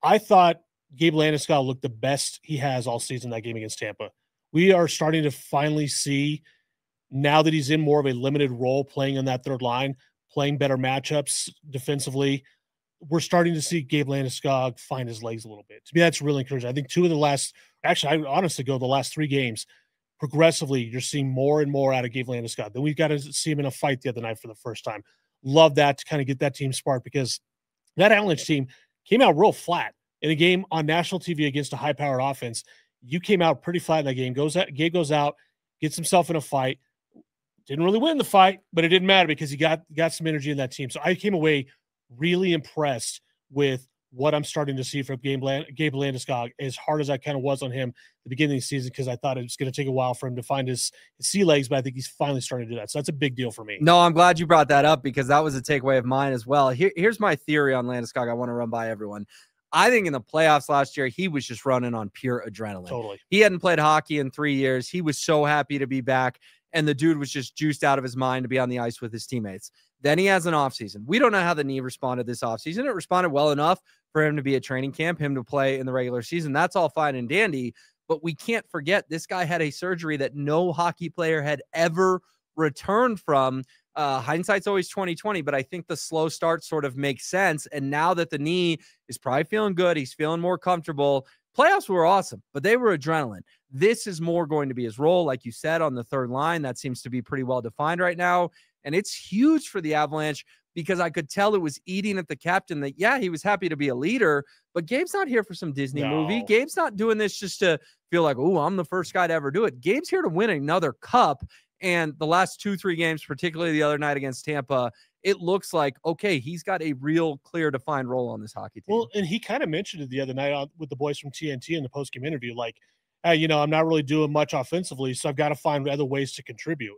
I thought Gabe Landeskog looked the best he has all season that game against Tampa. We are starting to finally see, now that he's in more of a limited role playing on that third line, playing better matchups defensively, we're starting to see Gabe Landeskog find his legs a little bit. To me, that's really encouraging. I think I would honestly go the last 3 games, progressively, you're seeing more and more out of Gabe Landeskog. Then we got to see him in a fight the other night for the first time. Love that, to kind of get that team sparked, because that Avalanche team came out real flat in a game on national TV against a high-powered offense. You came out pretty flat in that game. Gabe goes out, gets himself in a fight. Didn't really win the fight, but it didn't matter because he got some energy in that team. So I came away really impressed with what I'm starting to see from Gabe Landeskog, as hard as I kind of was on him at the beginning of the season, because I thought it was going to take a while for him to find his sea legs, but I think he's finally starting to do that. So that's a big deal for me. No, I'm glad you brought that up, because that was a takeaway of mine as well. Here's my theory on Landeskog I want to run by everyone. I think in the playoffs last year, he was just running on pure adrenaline. Totally. He hadn't played hockey in 3 years. He was so happy to be back, and the dude was just juiced out of his mind to be on the ice with his teammates. Then he has an offseason. We don't know how the knee responded this offseason. It responded well enough for him to be at training camp, him to play in the regular season. That's all fine and dandy, but we can't forget this guy had a surgery that no hockey player had ever returned from. Hindsight's always 20/20, but I think the slow start sort of makes sense. And now that the knee is probably feeling good, he's feeling more comfortable. Playoffs were awesome, but they were adrenaline. This is more going to be his role, like you said, on the third line. That seems to be pretty well defined right now. And it's huge for the Avalanche, because I could tell it was eating at the captain that, yeah, he was happy to be a leader, but Gabe's not here for some Disney movie. Gabe's not doing this just to feel like, oh, I'm the first guy to ever do it. Gabe's here to win another cup. And the last 2-3 games, particularly the other night against Tampa, it looks like, okay, he's got a real clear defined role on this hockey team. Well, and he kind of mentioned it the other night with the boys from TNT in the post-game interview, like, hey, I'm not really doing much offensively, so I've got to find other ways to contribute.